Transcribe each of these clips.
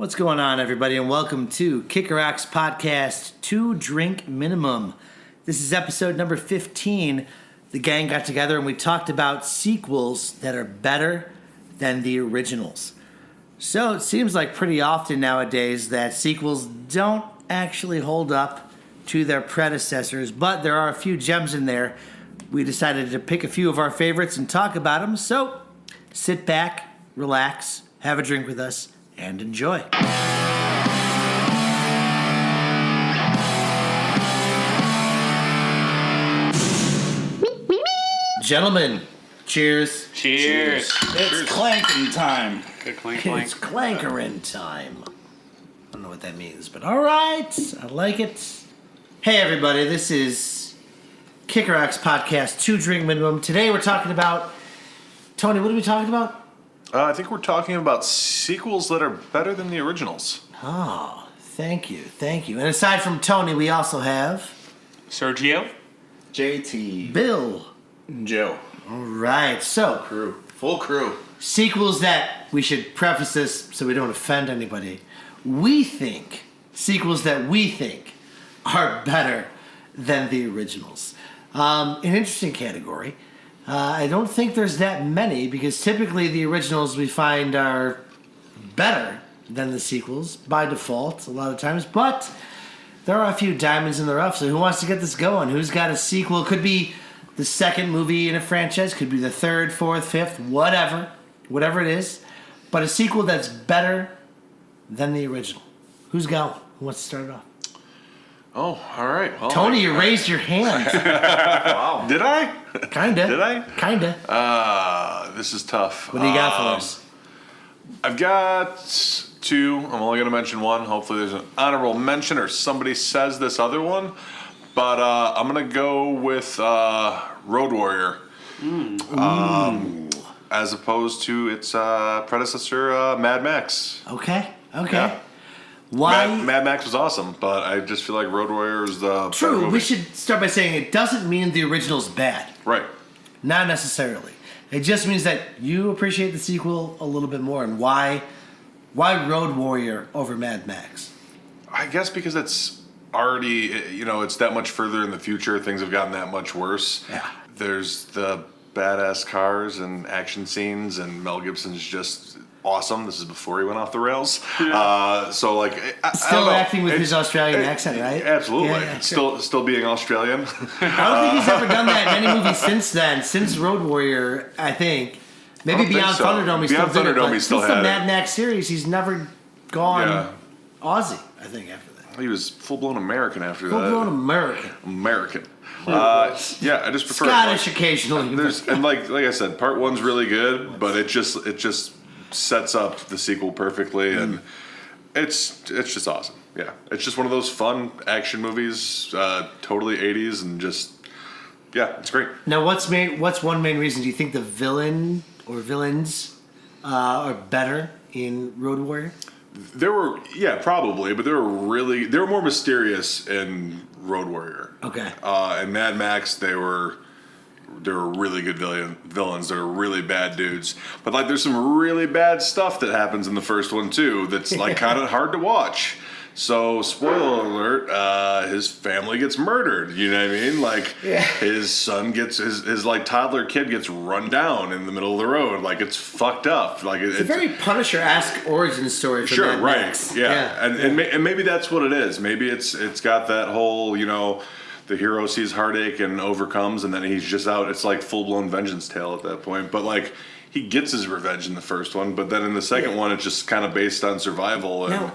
What's going on, everybody, and welcome to Kicker Rocks Podcast 2 Drink Minimum. This is episode number 15. The gang got together and we talked about sequels that are better than the originals. So it seems like pretty often nowadays that sequels don't actually hold up to their predecessors, but there are a few gems in there. We decided to pick a few of our favorites and talk about them. So sit back, relax, have a drink with us, and enjoy. Gentlemen, cheers. Cheers. It's clanking time. Good clink clink. It's clankerin' time. I don't know what that means, but all right, I like it. Hey, everybody, this is Kicker Rocks Podcast 2 Drink Minimum. Today we're talking about... Tony, what are we talking about? I think we're talking about sequels that are better than the originals. Oh, thank you. And aside from Tony, we also have... Sergio? JT. Bill. Joe. All right, so... Full crew. Sequels that... We should preface this so we don't offend anybody. Sequels that we think are better than the originals. An interesting category. I don't think there's that many because typically the originals we find are better than the sequels by default a lot of times, but there are a few diamonds in the rough. So who wants to get this going? Who's got a sequel? Could be the second movie in a franchise, could be the third, fourth, fifth, whatever it is, but a sequel that's better than the original. Who's going? Who wants to start it off? Oh, all right. Well, Tony, you raised your hand. Wow. Did I? Kinda. Did I? Kinda. This is tough. What do you got for us? I've got two. I'm only going to mention one. Hopefully there's an honorable mention or somebody says this other one. But I'm going to go with Road Warrior. As opposed to its predecessor, Mad Max. Okay. Yeah. Why? Mad Max was awesome, but I just feel like Road Warrior is the better True. movie. We should start by saying it doesn't mean the original's bad. Right. Not necessarily. It just means that you appreciate the sequel a little bit more. And why Road Warrior over Mad Max? I guess because it's already, it's that much further in the future. Things have gotten that much worse. Yeah. There's the badass cars and action scenes, and Mel Gibson's just awesome. This is before he went off the rails. Yeah. Still acting with his Australian accent, right? Absolutely. Yeah, sure. Still being Australian. I don't think he's ever done that in any movie since then. Since Road Warrior, I think. Maybe Beyond Thunderdome, he's Beyond still did it, Thunderdome, but he still since the had Mad it. Max series, he's never gone Aussie, I think, after that. He was full-blown American after that. Full-blown American. American. I just prefer Scottish occasionally. And like I said, part one's really good, but it just sets up the sequel perfectly, and it's just awesome. Yeah, it's just one of those fun action movies, totally 80s, and just it's great. Now, what's one main reason? Do you think the villain or villains are better in Road Warrior? There were probably, but they were more mysterious in Road Warrior. Okay. In Mad Max, they were really good villains. They were really bad dudes. But like, there's some really bad stuff that happens in the first one too. That's like kind of hard to watch. So, spoiler alert, his family gets murdered. You know what I mean? Like, his son gets his like toddler kid gets run down in the middle of the road. Like, it's fucked up. Like, it's a very Punisher-esque origin story for Mad Max. Yeah. And maybe that's what it is. Maybe it's got that whole, the hero sees heartache and overcomes, and then he's just out. It's like full-blown vengeance tale at that point. But like, he gets his revenge in the first one, but then in the second one, it's just kind of based on survival. And Now,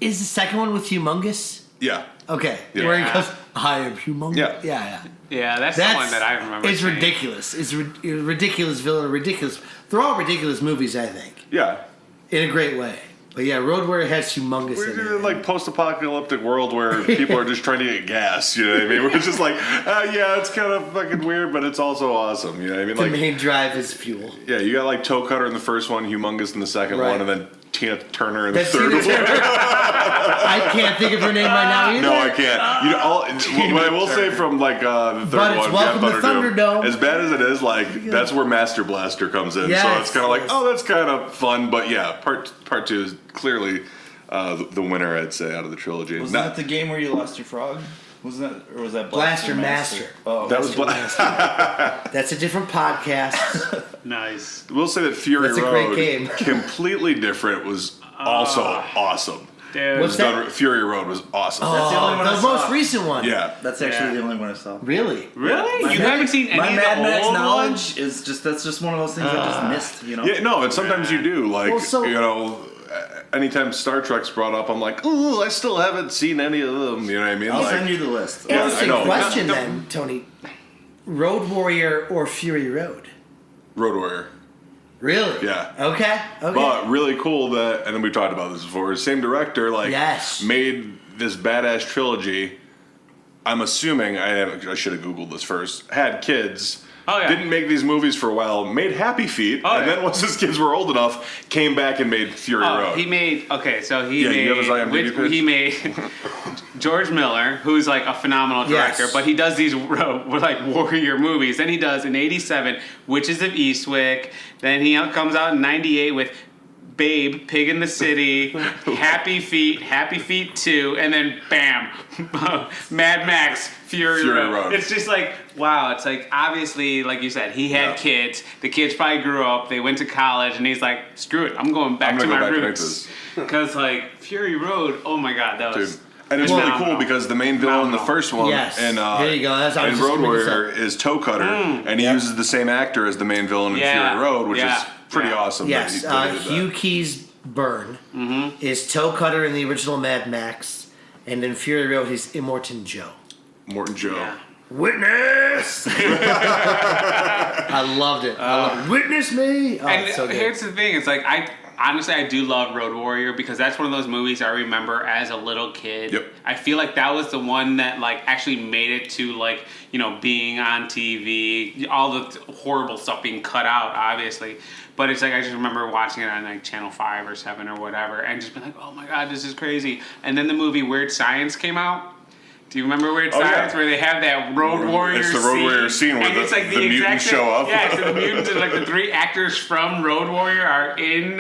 is the second one with Humongous? yeah. Okay. Yeah. Where he goes, I am humongous. Yeah. Yeah, that's the one that I remember. It's seeing. ridiculous. It's a ridiculous villain, ridiculous. They're all ridiculous movies, I think. Yeah. In a great way. But yeah, Road Warrior has Humongous We're in in it. like post-apocalyptic world where people are just trying to get gas. You know what I mean? We're just like, it's kind of fucking weird, but it's also awesome. You know what I mean? The Like, main drive is fuel. yeah, you got like Toe Cutter in the first one, Humongous in the second Right. one, and then Tina Turner in the That's third Tina one. Turner. I can't think of her name right now either. No, I can't. You know, what I will say from like the third But it's one, Welcome to Thunderdome. as bad as it is, like that's where Master Blaster comes in. Yes, so it's kind of like, yes. oh, that's kind of fun. But yeah, part two is clearly the winner, I'd say, out of the trilogy. Wasn't Not- that the game where you lost your frog? Wasn't that, or was that Blaster Master. Oh, that was. That's a different podcast. Nice. We'll say that Fury That's a great Road, game. completely different, was also awesome. Dude. What's that? Fury Road was awesome. That's the only one I the saw. most recent one. Yeah. That's actually Yeah. the only one I saw. Really? Really? My You Mad- haven't seen any my of Mad the Max old knowledge ones? is that's just one of those things I just missed. You know. Yeah, no, and sometimes you do. Like, Well, so- you know, anytime Star Trek's brought up, I'm like, oh, I still haven't seen any of them. You know what I mean? I'll Like, send you the list. Yeah, I Interesting know. question No, then, Tony. Road Warrior or Fury Road? Road Warrior. Really? Yeah. Okay. Okay. But really cool that, and then we talked about this before, same director, like, Yes. made this badass trilogy. I'm assuming, I should have Googled this first, had kids. Oh, yeah. Didn't make these movies for a while, made Happy Feet, Oh, and yeah. then once his kids were old enough, came back and made Fury Road. He made he Yeah, made you have his IMDb page? he made George Miller, who's like a phenomenal director, Yes. but he does these like warrior movies. Then he does in '87 Witches of Eastwick. Then he comes out in '98 with Babe, Pig in the City, Happy Feet 2, and then bam, Mad Max, Fury Road. It's just like, wow, it's like, obviously, like you said, he had kids. The kids probably grew up, they went to college, and he's like, screw it, I'm going back I'm to gonna my go back to roots. Because, like, Fury Road, oh my god, that was... Dude. And it's really phenomenal. cool because the main villain in the Phenomenal. first one Yes. in, There you go. That's how I was in just Road gonna bring this Warrior is Toe Cutter, and he uses the same actor as the main villain in Yeah. Fury Road, which Yeah. is pretty Yeah. awesome. Yes. that he did that. Hugh Keys Byrne is Toe Cutter in the original Mad Max, and in Fury Road he's Immortan Joe. Morton Joe. Yeah. Witness. I loved it. I loved it. Witness me. Oh, And it's so good. here's the thing, it's like, I do love Road Warrior because that's one of those movies I remember as a little kid. Yep. I feel like that was the one that like actually made it to like, you know, being on TV, all the horrible stuff being cut out, obviously. But it's like I just remember watching it on like Channel 5 or 7 or whatever and just being like, oh my god, this is crazy. And then the movie Weird Science came out. Do you remember Weird Oh, yeah. Science where they have that Road Warrior It's the Road scene? Warrior scene where And the- it's like the mutants exact show up. Yeah, so the mutants and like the 3 actors from Road Warrior are in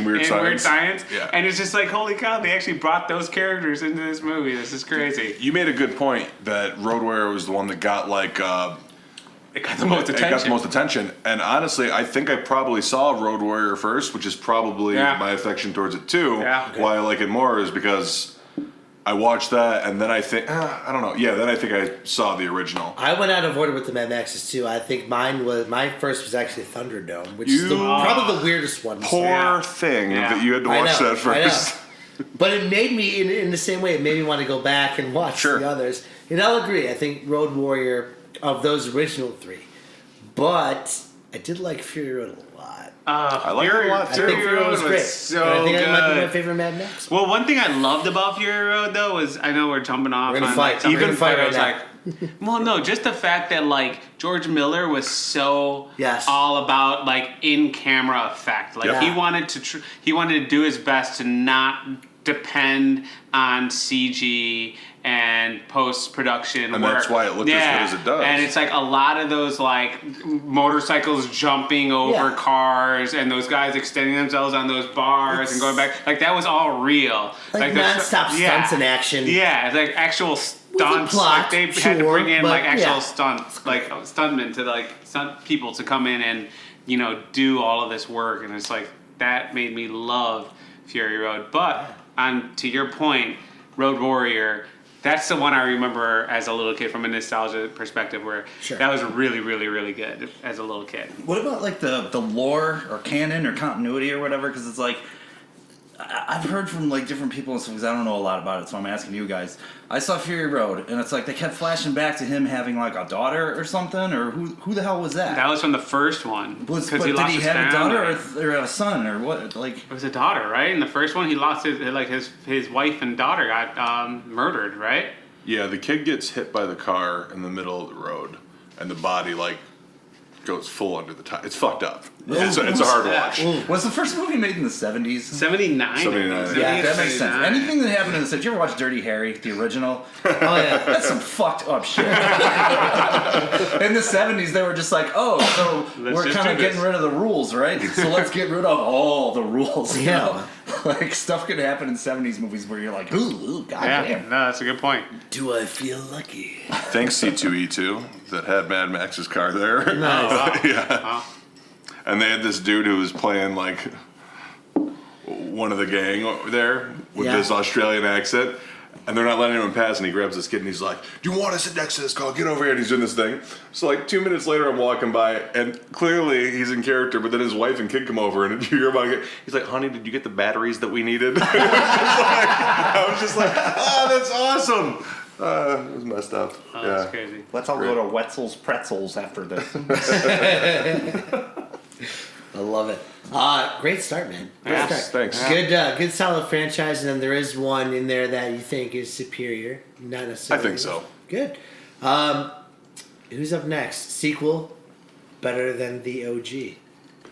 Weird Science. Science. Yeah. And it's just like, holy cow, they actually brought those characters into this movie. This is crazy. You made a good point that Road Warrior was the one that got like It got the most it attention. got the most attention. And honestly, I think I probably saw Road Warrior first, which is probably Yeah. my affection towards it too. Yeah. Okay. Why I like it more is because I watched that and then I think I don't know. Yeah, then I think I saw the original. I went out of order with the Mad Maxes too. I think my first was actually Thunderdome, which is You- probably the weirdest one. to say. Poor Yeah. thing Yeah. that you had to I watch know, that first. I know. But it made me, in the same way, it made me want to go back and watch Sure. the others. And I'll agree. I think Road Warrior of those original 3, but I did like Fury Road a lot. I like it a lot, I too. think Fury Road was great. so And I think good. that might be my favorite Mad Max. Well, one thing I loved about Fury Road though is I know we're jumping off. We're gonna on, fight. Like, something, We're gonna fight but I right was like, well, no, just the fact that like George Miller was so Yes. all about like in camera effect. Like Yep. he Yeah. wanted to he wanted to do his best to not depend on CG and post production And work. that's why it looked as good as it does. And it's like a lot of those like motorcycles jumping over Yeah. cars and those guys extending themselves on those bars and going back. Like that was all real. Like the- non-stop stunts in action. Yeah, it's like actual stunts. plot, like they had to sure, bring in but like actual yeah. stunts, like stuntmen to like stunt people to come in and you know do all of this work. And it's like that made me love Fury Road. But on to your point, Road Warrior. That's the one I remember as a little kid from a nostalgia perspective where Sure. that was really, really, really good as a little kid. What about like the lore or canon or continuity or whatever? Because it's like I've heard from like different people and stuff because I don't know a lot about it, so I'm asking you guys. I saw Fury Road, and it's like they kept flashing back to him having like a daughter or something, or who the hell was that? That was from the first one. Was, 'cause but did lost he his have a daughter family. or a son or what? Like It was a daughter, right? In the first one, he lost his wife and daughter got murdered, right? Yeah, the kid gets hit by the car in the middle of the road, and the body like goes full under the top. It's fucked up. It's a hard watch. Was the first movie made in the 70s? 79. 79. Yeah, that makes sense. 79. Anything that happened in the 70s. Did you ever watch Dirty Harry, the original? Oh yeah. That's some fucked up shit. In the 70s, they were just like, oh, so Let's we're just kind of do getting this. rid of the rules, right? So let's get rid of all the rules. You Yeah. know? Like, stuff could happen in 70s movies where you're like, ooh, Yeah, goddamn. no, that's a good point. Do I feel lucky? Thanks C2E2 that had Mad Max's car there. Nice. Yeah. And they had this dude who was playing like one of the gang over there with Yeah. this Australian accent. And they're not letting anyone pass, and he grabs this kid and he's like, "Do you want to sit next to this car? Get over here." And he's doing this thing. So like 2 minutes later, I'm walking by, and clearly he's in character. But then his wife and kid come over, and you hear about it. He's like, "Honey, did you get the batteries that we needed?" I was just like, "Oh, that's awesome." It was messed up. Oh, yeah. that's crazy. Let's all go to Wetzel's Pretzels after this. I love it. Great start, man. Great Yes, start. thanks. Good solid franchise, and then there is one in there that you think is superior. Not necessarily. I think so. Good. Who's up next? Sequel, better than the OG.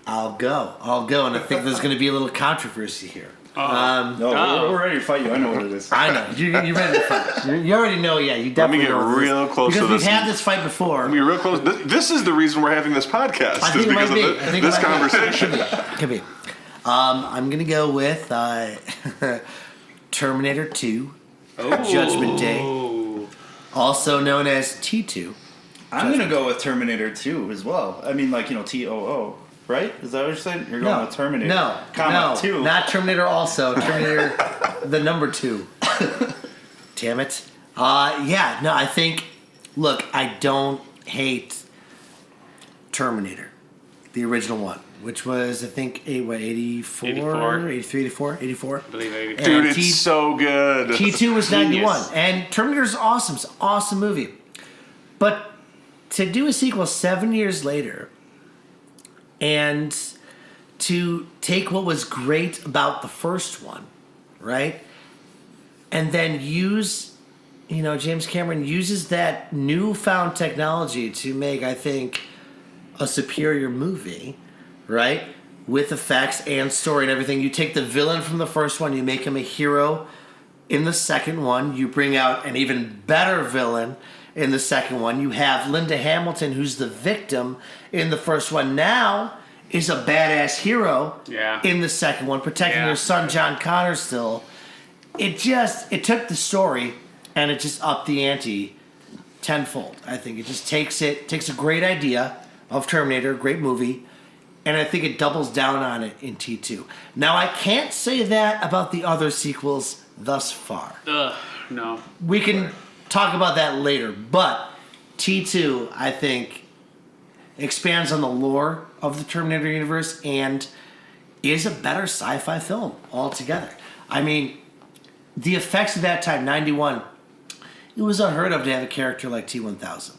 I'll go, and I think there's going to be a little controversy here. No, we're ready to fight you. I know what it is. I know you're ready to fight. You already know, yeah. You Let me definitely get know what this is. real close to because we've this. had this fight before. I mean, real close. This is the reason we're having this podcast. I Is think it because might be. of I think it this might be. conversation. Could be. I'm gonna go with Terminator 2, Judgment Day, Oh. also known as T2. I'm going to go with Terminator 2 as well. I mean, like, TOO, right? Is that what you're saying? You're going with Terminator. No, comma, no, 2. not Terminator. Also, Terminator, the number 2. Damn it. Yeah. No, I think. Look, I don't hate Terminator, the original one, which was I think 84, 84. 83, 84, 84. I believe 84. And Dude, it's so good. T2 was 91, Genius. and Terminator's awesome. It's an awesome movie. But to do a sequel 7 years later and to take what was great about the first one, right? And then use, James Cameron uses that newfound technology to make, I think, a superior movie, right? With effects and story and everything. You take the villain from the first one, you make him a hero in the second one. You bring out an even better villain in the second one. You have Linda Hamilton, who's the victim in the first one, now is a badass hero in the second one, protecting Yeah. her son John Connor still. It took the story and it just upped the ante tenfold. I think it just takes a great idea of Terminator, a great movie, and I think it doubles down on it in T2. Now, I can't say that about the other sequels thus far. Ugh, no. We can talk about that later, but T2, I think, expands on the lore of the Terminator universe and is a better sci-fi film altogether. I mean, the effects of that time, 91, it was unheard of to have a character like T-1000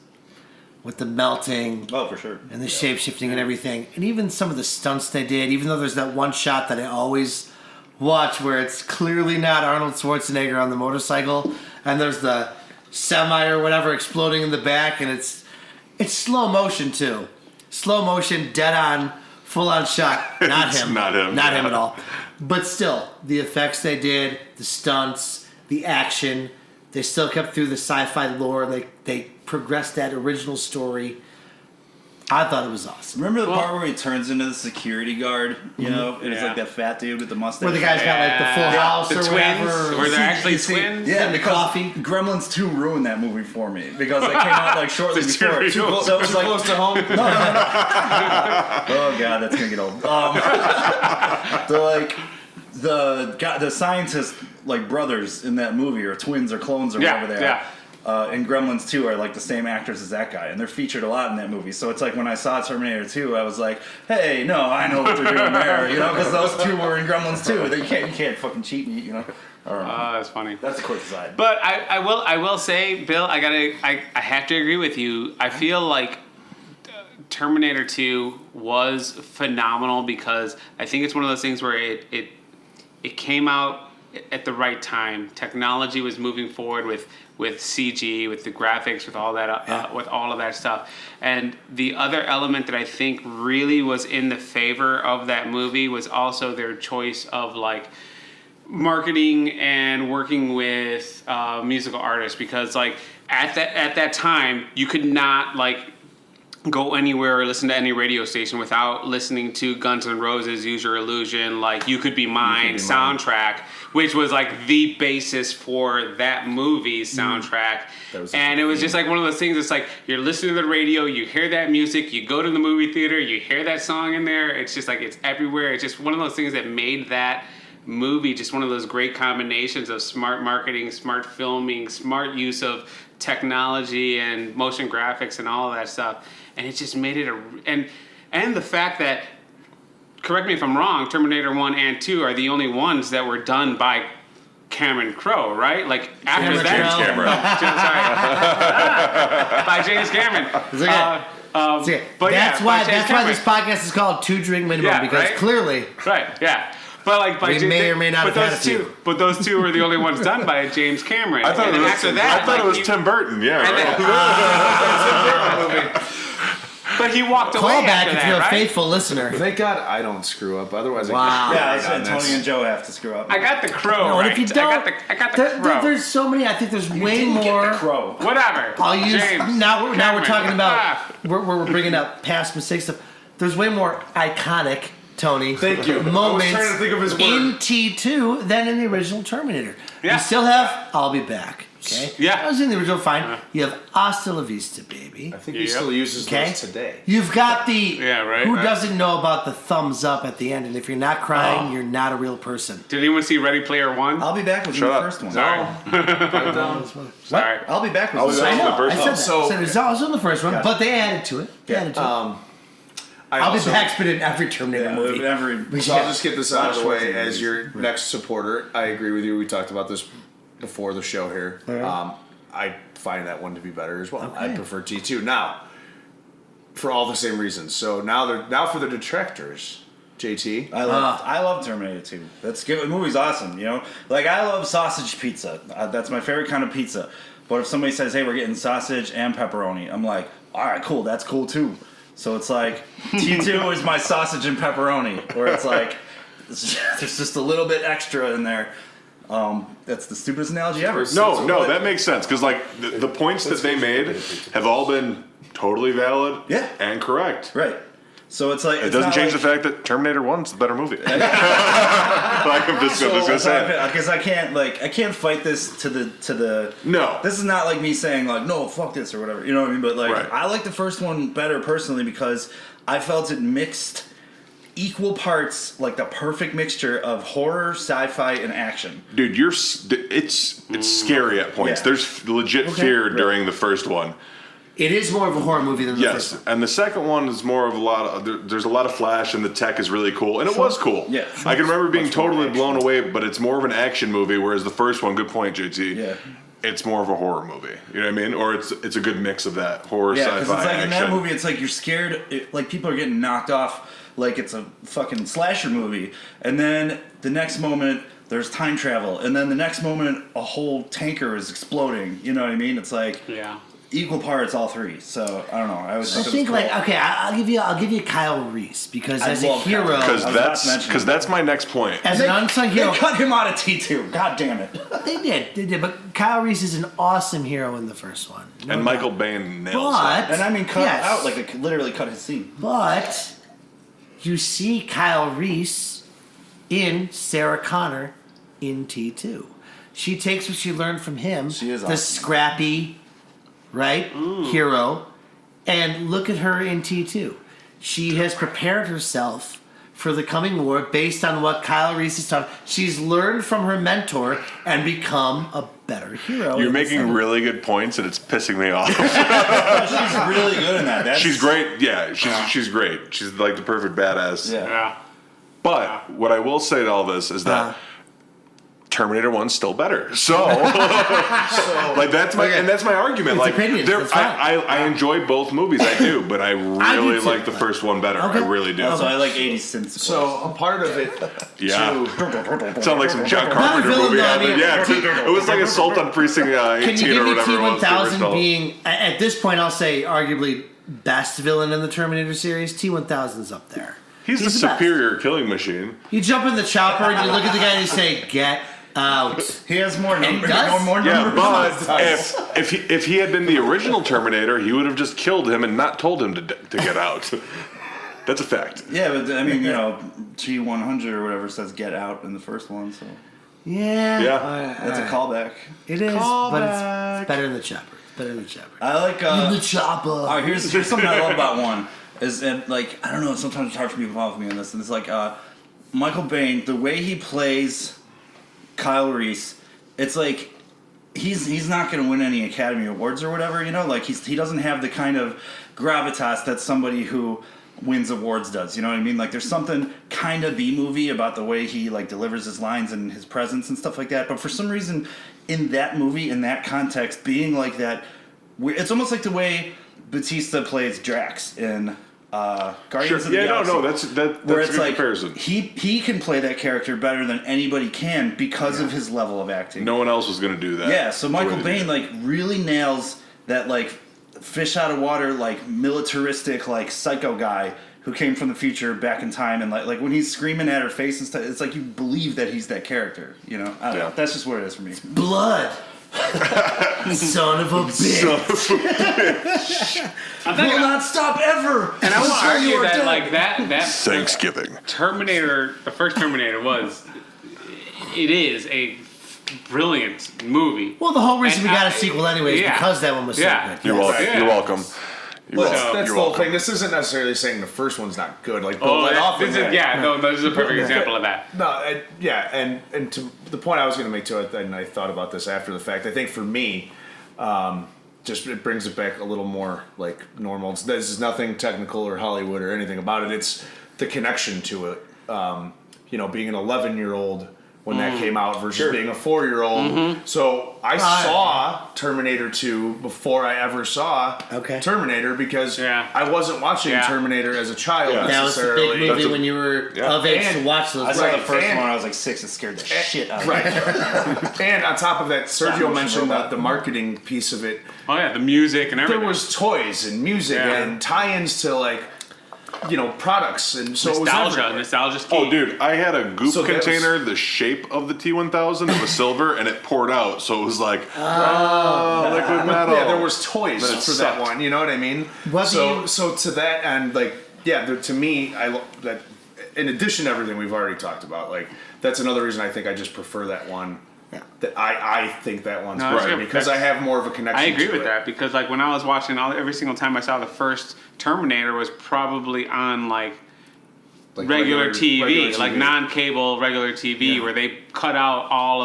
with the melting Oh, for sure. and the shape-shifting and everything. And even some of the stunts they did, even though there's that one shot that I always watch where it's clearly not Arnold Schwarzenegger on the motorcycle and there's the semi or whatever exploding in the back, and it's slow motion too. Slow motion, dead on, full on shot. Not It's him. not him. Not him at all. But still, the effects they did, the stunts, the action, they still kept through the sci-fi lore. They progressed that original story. I thought it was awesome. Remember the part where he turns into the security guard, and it's Yeah. like that fat dude with the mustache? Where the guy's got like the full house The or twins, whatever. where they're actually You see- twins. Yeah, And the because coffee. Gremlins 2 ruined that movie for me because it came out like shortly It's before. too So it was too like, close to home. oh god, that's gonna get old. The scientists like brothers in that movie or twins or clones or Yeah, whatever they are. And Gremlins 2 are like the same actors as that guy, and they're featured a lot in that movie. So it's like when I saw Terminator 2, I was like, "Hey, no, I know what they're doing there," because those two were in Gremlins 2. You can't fucking cheat me, I don't know. That's funny. That's a quick aside. But I will say, Bill, I have to agree with you. I feel like Terminator 2 was phenomenal because I think it's one of those things where it came out at the right time. Technology was moving forward with CG, with the graphics, with all that, with all of that stuff. And the other element that I think really was in the favor of that movie was also their choice of like marketing and working with musical artists, because like at that time you could not like go anywhere or listen to any radio station without listening to Guns N' Roses' Use Your Illusion, like You Could Be Mine soundtrack, which was like the basis for that movie's soundtrack. And it was just like one of those things, it's like you're listening to the radio, you hear that music, you go to the movie theater, you hear that song in there, it's just like it's everywhere. It's just one of those things that made that movie just one of those great combinations of smart marketing, smart filming, smart use of technology and motion graphics and all of that stuff. And it just made it and the fact that, correct me if I'm wrong, Terminator 1 and 2 are the only ones that were done by Cameron Crowe, right? Like after Cameron that, by James Cameron. It's okay. But that's yeah, why by James this Cameron. podcast is called Two Drink Minimum, Yeah, because right? clearly Right, yeah. But like by we may or may not but have had those a few. two, but those two were the only ones done by James Cameron. I thought and it then was. after that, I thought it like, was Tim Burton. Yeah. Right. But he walked away callback after if that, you're a right? faithful listener. Thank God I don't screw up. Otherwise, Wow. Yeah, I I said Tony and Joe have to screw up. I got the crow No, and right. if you don't, I got the crow. there's so many. I think there's way Didn't get more. the crow. Whatever. I'll use James now. We're Cameron. talking about Ah. we're bringing up past mistakes stuff. There's way more iconic, Tony. Thank you. I was Moments trying to think of his word. in T2 than in the original Terminator. Yeah. You still have "I'll Be Back." Okay. Yeah. That was in the original. Fine. You have "Hasta la Vista, Baby." I think he Yep. still uses Okay. those today. You've got the Yeah, right, who right. doesn't know about the thumbs up at the end, and if you're not crying, you're not a real person. Did anyone see Ready Player One? I'll be back with Shut the up. first one. Sorry. Sorry. I'll be back with I the was second on the one. first I one. said that. So- I said it was on the first one, but they added to it. They added to it. I'll Be Back's been in every Terminator movie. So I'll just get this out of the way as your next supporter. I agree with you. We talked about this before the show here. I find that one to be better as well. I Okay. prefer T2 now for all the same reasons. So now for the detractors, JT. I love Terminator 2. That's good. The movie's awesome, you know? Like, I love sausage pizza. That's my favorite kind of pizza. But if somebody says, hey, we're getting sausage and pepperoni, I'm like, all right, cool, that's cool too. So it's like, T2 is my sausage and pepperoni, where it's like, there's just a little bit extra in there. That's the stupidest analogy ever. No, that makes sense because like the points that they made have all been totally valid, Yeah. and correct. Right. So it's like, It doesn't change the fact that Terminator 1's the better movie. Like I'm just gonna say. because I can't fight this to the. No. This is not like me saying like no fuck this or whatever. You know what I mean? But like Right. I like the first one better personally because I felt it mixed equal parts, like the perfect mixture of horror, sci-fi, and action. Dude, it's scary at points. Yeah. There's legit fear during the first one. It is more of a horror movie than the Yes, first one. and the second one is more of a lot of. There's a lot of flash, and the tech is really cool, and it was cool. Yeah. I can remember being Much more totally action. blown away, but it's more of an action movie, whereas the first one, good point, JT. Yeah. It's more of a horror movie. You know what I mean? Or it's a good mix of that horror, Yeah, sci-fi, because it's like action. in that movie, it's like you're scared, like people are getting knocked off, like it's a fucking slasher movie, and then the next moment there's time travel, and then the next moment a whole tanker is exploding. You know what I mean? It's like Yeah. equal parts all three. So I don't know. I was I think like okay, I'll give you Kyle Reese because I as a love Kyle hero, Reese. Because I was about to mention that's my next point. as an unsung hero, They cut him out of T2. God damn it. they did. But Kyle Reese is an awesome hero in the first one. No And doubt. Michael Bain nails But it. And I mean, cut yes. out like they literally cut his scene. But you see Kyle Reese in Sarah Connor in T2. She takes what she learned from him, She is the awesome. scrappy, right, hero, and look at her in T2. She has prepared herself for the coming war based on what Kyle Reese has taught. She's learned from her mentor and become a better hero. You're in the making second- really good points, and it's pissing me off. She's really good in that. That's, She's great. Yeah, she's great. She's like the perfect badass. Yeah. Yeah. But what I will say to all this is that Terminator 1's still better. So, like that's my argument. It's Like opinions, that's fine. I enjoy both movies. I do, but I really too, like the but- first one better. Okay. I really do. So I like 80s synth. So a part of it, Yeah. too, Sound like some John Not a Carpenter villain, movie. though, I mean- It was like Assault on Precinct Can 18 you give or me whatever it was. the T-1000 original. being, at this point, I'll say arguably best villain in the Terminator series? T-1000's up there. He's the best. superior killing machine. You jump in the chopper and you look at the guy and you say, "Get out." He has more numbers. does? More Yeah, numbers. but if he had been the original Terminator, he would have just killed him and not told him to get out. That's a fact. Yeah, but I mean, T-100 or whatever says "get out" in the first one, so Yeah. Yeah. that's a callback. It is, but Callback. it's better in the chopper. It's better in the chopper. I like. the chopper. All right, here's something I love about one is that like I don't know. Sometimes it's hard for people to follow me on this, and it's like Michael Biehn, the way he plays Kyle Reese, it's like he's not going to win any Academy Awards or whatever, like he doesn't have the kind of gravitas that somebody who wins awards does, you know what I mean? Like there's something kind of B-movie about the way he like delivers his lines and his presence and stuff like that, but for some reason in that movie, in that context, being like that, it's almost like the way Batista plays Drax in Guardians of the Galaxy. That's Where a it's good like comparison. he can play that character better than anybody can because of his level of acting. No one else was going to do that. Yeah, so Michael The way they Biehn did. like really nails that like fish out of water, like militaristic, like psycho guy who came from the future back in time, and like when he's screaming at her face and stuff, it's like you believe that he's that character. I don't know. Yeah. That's just what it is for me. Blood. Son of a bitch. I think Will not stop ever. and I want to Until you argue are that dead. like that Thanksgiving. Terminator, the first Terminator it is a brilliant movie. Well, the whole reason And we got I- a sequel anyway is yeah. because that one was Yeah. so good. You're Yes. welcome. Yeah. You're welcome. You're Well, welcome. that's You're the whole welcome. thing. This isn't necessarily saying the first one's not good. Like, Oh, let off this of is that. this is a perfect example of that. No, and to the point I was going to make to it, and I thought about this after the fact. I think for me, just it brings it back a little more like normal. This is nothing technical or Hollywood or anything about it. It's the connection to it. Being an 11-year-old when that came out versus being a 4-year-old. So I saw Terminator 2 before I ever saw Terminator because I wasn't watching Terminator as a child Yeah. That was the necessarily. big movie when you were of age to And watch those. I saw Right, the first and- one. I was like 6. It scared the shit out of me. Right. And on top of that, Sergio motion mentioned robot. the marketing piece of it. Oh yeah, the music and There everything. was toys and music Yeah. and tie-ins to products, and so it was nostalgia. everywhere. Nostalgia's key. Oh, dude, I had a goop So that was- container the shape of the T1000. It was silver, and it poured out, so it was like, liquid metal. Yeah, there was toys But it for that sucked. one. You know what I mean? What do you- So to that end, to me, that. In addition to everything we've already talked about, that's another reason I think I just prefer that one. Yeah. That I think that one's No, that's better good. because I have more of a connection. I agree to with it. that because when I was watching every single time I saw the first Terminator was probably on regular TV, like non-cable regular TV, where they cut out all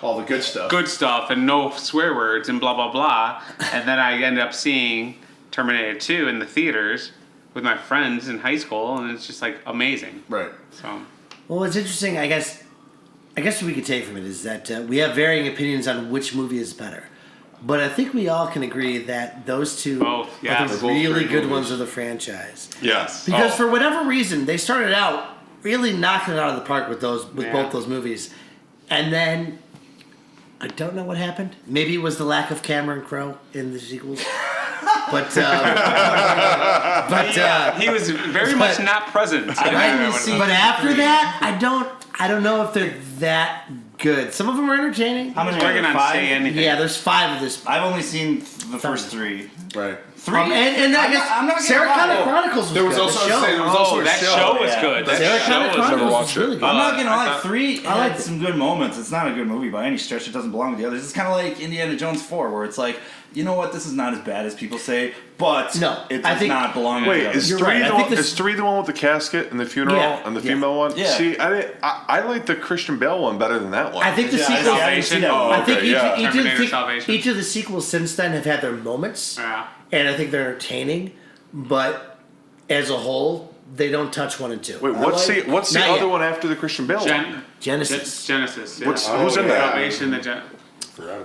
all the good stuff. good stuff and no swear words and blah blah blah. And then I ended up seeing Terminator 2 in the theaters with my friends in high school, and it's just amazing. Right. So Well, what's interesting, I guess what we could take from it is that we have varying opinions on which movie is better. But I think we all can agree that those two Both, yeah. are the They're both really great good movies. ones of the franchise. Yes. Because Oh. for whatever reason, they started out really knocking it out of the park with both those movies. And then I don't know what happened. Maybe it was the lack of Cameron Crowe in the sequels. But he was very much not present. but after that, I don't know if they're that good. Some of them are entertaining. How many We're are there? gonna 5? say anything. Yeah, there's 5 of this. I've only seen the first 3. Right. 3? And I guess I'm not gonna Sarah lie. Connor Chronicles was There was good. also the show. there was also a that show. show was Yeah. good. That Sarah show Connor was Chronicles watched was it. really good. I'm not gonna I lie, thought- 3 I liked had it. some good moments. It's not a good movie by any stretch. It doesn't belong with the others. It's kind of like Indiana Jones 4, where it's like, you know what, this is not as bad as people say, but No, it I does think- not belong with Wait, the others. is You're 3 right. I the think one? this- Is 3 the one with the casket and the funeral Yeah. and the Yeah. female one? Yeah. See, I like the Christian Bale one better than that one. I think the Yeah, sequels. I didn't see that Oh, one. I think okay, yeah. Terminator Salvation. each of the sequels since then have had their moments, Yeah. and I think they're entertaining. But as a whole, they don't touch 1 and 2. Wait, what's the Not other yet. one after the Christian Bale one? Genesis, Genesis. Yeah. Who's in that? Salvation,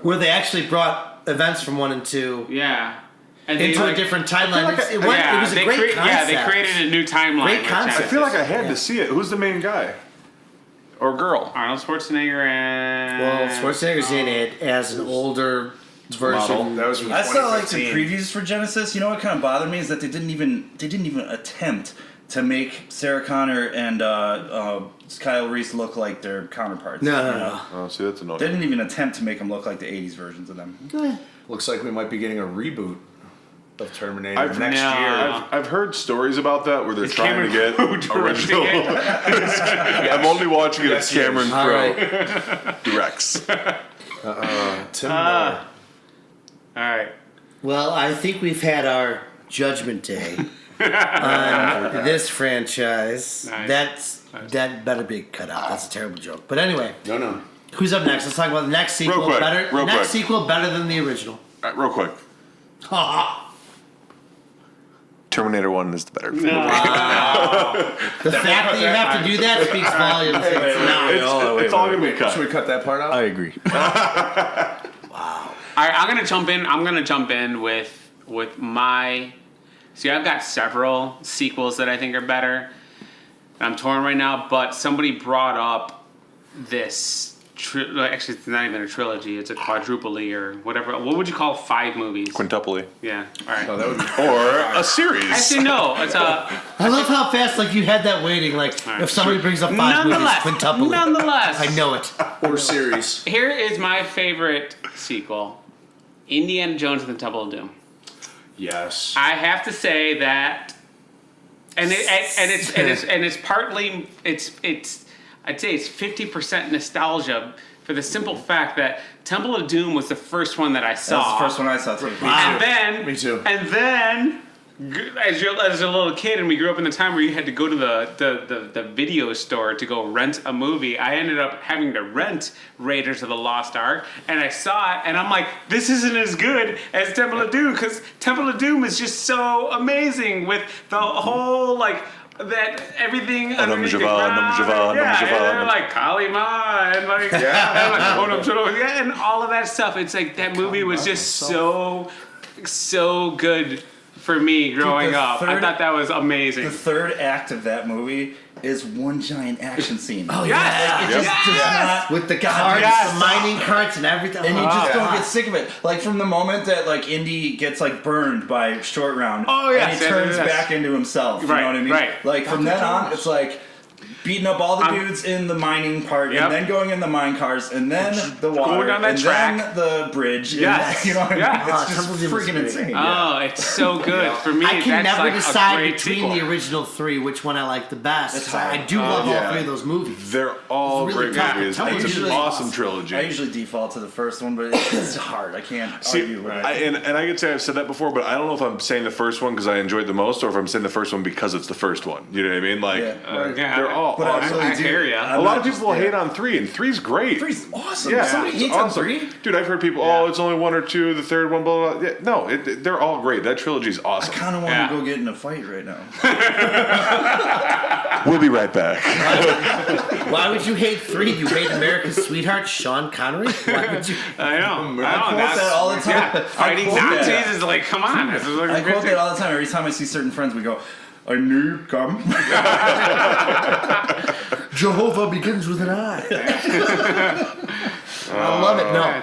where they actually brought events from 1 and 2 yeah. And they, into a like, different timeline. like it was a they great concept. Yeah, they created a new timeline. Great with concept. I feel like I Genesis. had to see it. Who's the main guy? Or girl? Arnold Schwarzenegger and Well, Schwarzenegger's in it as an older version. That was from I saw like the 2015. previews for Genesis. You know what kind of bothered me is that they didn't even attempt to make Sarah Connor and Kyle Reese look like their counterparts. No, you no, know? Oh, see, that's annoying. They didn't even attempt to make them look like the '80s versions of them. Looks like we might be getting a reboot of Terminator I've- next No. year. I've heard stories about that where they're Is trying Cameron to Crowe get directing original. it? I'm only watching it if Yes, he is. Cameron All Crowe right. directs. Tim Miller. All right. Well, I think we've had our judgment day on this franchise. Nice. That better be cut out. That's a terrible joke. But anyway, No. who's up next? Let's talk about the next sequel. quick, Better. real next quick. sequel better than the original. Real quick. Terminator 1 is the better movie. The fact that you have to do that speaks volumes. It's all going to be Should cut. we cut that part out? I agree. I'm gonna jump in. I'm gonna jump in with my. See, I've got several sequels that I think are better. I'm torn right now, but somebody brought up this. Actually, it's not even a trilogy. It's a quadruple or whatever. What would you call 5 movies? Quintuply. Yeah. All right. Oh, that would be Or a series. Actually, no. It's a. I love how fast like you had that waiting. Like right. if somebody brings up 5 movies, Nonetheless. quintuple. Nonetheless. I know it. or series. Here is my favorite sequel: Indiana Jones and the Temple of Doom. Yes. I have to say that, and it's partly it's I'd say it's 50% nostalgia for the simple fact that Temple of Doom was the first one that I saw. That's the first one I saw too. And then Me too. And then as a little kid, and we grew up in the time where you had to go to the video store to go rent a movie, I ended up having to rent Raiders of the Lost Ark, and I saw it, and I'm like, this isn't as good as Temple of Doom, because Temple of Doom is just so amazing with the whole, like, that everything underneath the ground. Yeah, and they're like Kalima and like and like Onam Cholo, yeah, and all of that stuff. It's like that movie was just so good for me growing the up. I third- thought that was amazing. The third act of that movie is one giant action scene. Oh Yes! yeah, It just does not. with the carts, yes. the mining carts, and everything. And you Oh, just don't God. get sick of it. Like from the moment that like Indy gets like burned by Short Round, Oh, yes, and he yes, turns yes. back into himself. You Right, know what I mean? right. Like from then on, it's like beating up all the dudes in the mining part, Yep. and then going in the mine cars, and then the water, down that and track. then the bridge. and Yes. then- you know what I mean? Yeah. It's Temple just Doom was freaking great. insane. Oh, it's so good for me. I can that's never like a decide great between sequel. the original 3 which one I like the best. It's I hard. do love all yeah. 3 of those movies. They're all It's really great tough. movies. Temple It's is an really awesome awesome. trilogy. I usually default to the first one, but it's hard. I can't See, argue with it. and I could say I've said that before, but I don't know if I'm saying the first one because I enjoyed the most, or if I'm saying the first one because it's the first one. You know what I mean? Like, Yeah, they're all But I awesome. really I do. hear ya. A lot of people will hate on 3, and 3's great. Three's awesome. Yeah, Somebody it's hates on awesome. 3. Dude, I've heard people, oh, it's only 1 or 2, the third one, blah, blah, blah. Yeah, no, they're all great. That trilogy's I awesome. kind of want Yeah. to go get in a fight right now. We'll be right back. Why would you hate 3? You hate America's sweetheart, Sean Connery? Why would you? I know. I quote that all the time. Yeah, fighting I quote Nazis that. is like, come on. This is like I quote that all the time. Every time I see certain friends, we go, I knew you'd come. Jehovah begins with an I. I love it. No,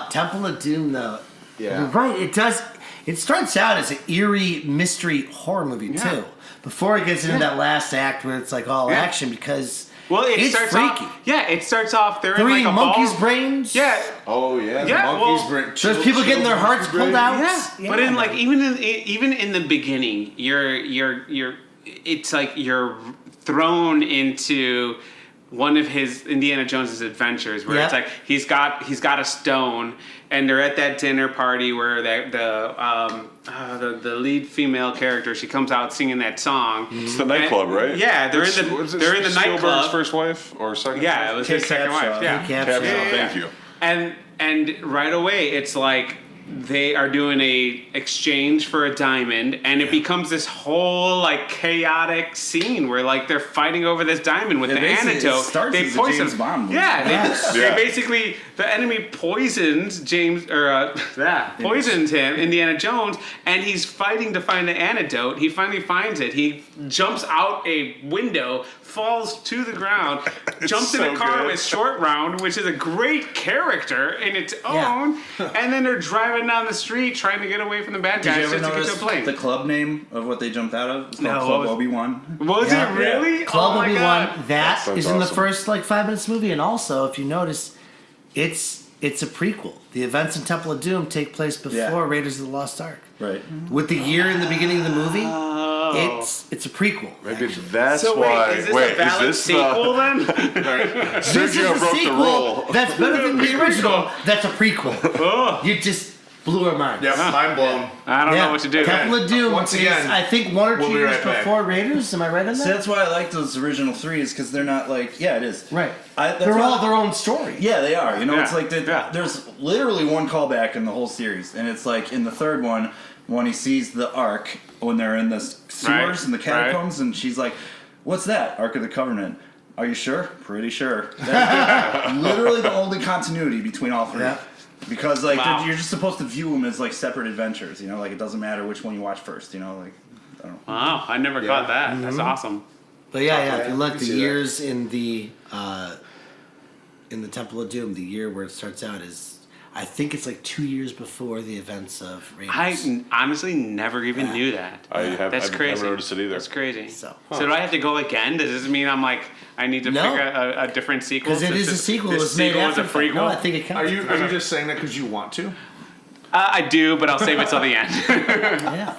Temple of Doom though. Yeah. You're right. It does. It starts out as an eerie mystery horror movie Yeah. too. Before it gets into that last act where it's like all Yeah. action because Well, it it's starts freaky. off. Yeah, it starts off. They're 3 in like a monkeys' ball. brains. Yeah, Oh yeah. The Yeah, monkeys well, bring. There's people getting their hearts pulled out. yeah. But in like even in the beginning, you're it's like you're thrown into one of his Indiana Jones's adventures where it's Yeah. like he's got a stone and they're at that dinner party where the lead female character, she comes out singing that song. It's the nightclub, right? Yeah, they're in the Spielberg's nightclub. first wife or second? Yeah, it was his Kate second Capshaw. wife. Yeah. Kate Capshaw. Capshaw, thank you. And right away, it's like they are doing a exchange for a diamond, and it becomes this whole like chaotic scene where like they're fighting over this diamond with Yeah, the basically, it antidote. starts They as a poison. James Bond movie. Yeah, Yes. they Yeah. basically the enemy poisons James poisons him, Indiana Jones, and he's fighting to find the antidote. He finally finds it. He jumps out a window, falls to the ground, jumps in so a car good. with Short Round, which is a great character in its Yeah. own, and then they're driving down the street trying to get away from the bad Did you guys ever just to get to notice a plane. the club name of what they jumped out of? It's called No, what Club was- Obi-Wan. Was Yeah. it really? Club oh my Obi-Wan. God. That Sounds is in the awesome. first like 5 minutes movie, and also if you notice, it's a prequel. The events in Temple of Doom take place before Yeah. Raiders of the Lost Ark. Right. With the year in the beginning of the movie, Oh. it's a prequel. Maybe actually. that's So why. wait, is this a valid sequel then? This is Sergio a broke the sequel rule. that's better than the original. That's a prequel. You just blew our minds. Yeah, mind blown. I don't know what to do. Temple of Doom Once is, again, I think, 1 or 2 we'll be years right back. before Raiders. Am I right on See, that? that's why I like those original threes, because they're not like, yeah, it is. Right. That's They're why- all their own story. Yeah, they are. You know, Yeah, it's like yeah. there's literally one callback in the whole series, and it's like in the third one when he sees the Ark when they're in the sewers Right, and the catacombs, and she's like, "What's that? Ark of the Covenant? Are you sure? Pretty sure." That's literally the only continuity between all three. Yeah. Because like Wow. you're just supposed to view them as like separate adventures. You know, like it doesn't matter which one you watch first. You know, like I don't know. Wow, I never caught that. That's awesome. But yeah, if Yeah, you I look, can the see that. years in the Temple of Doom, the year where it starts out is, I think it's like 2 years before the events of Raiders. I honestly never even knew that. That's I've crazy. never noticed it either. That's crazy. So- So do I have to go again? Does this mean I'm like I need to No. figure out a different sequel? Because it This is a sequel. It This was made sequel after is a prequel. No, I think it counts. Are you just saying that because you want to? I do, but I'll save it till the end. Yeah.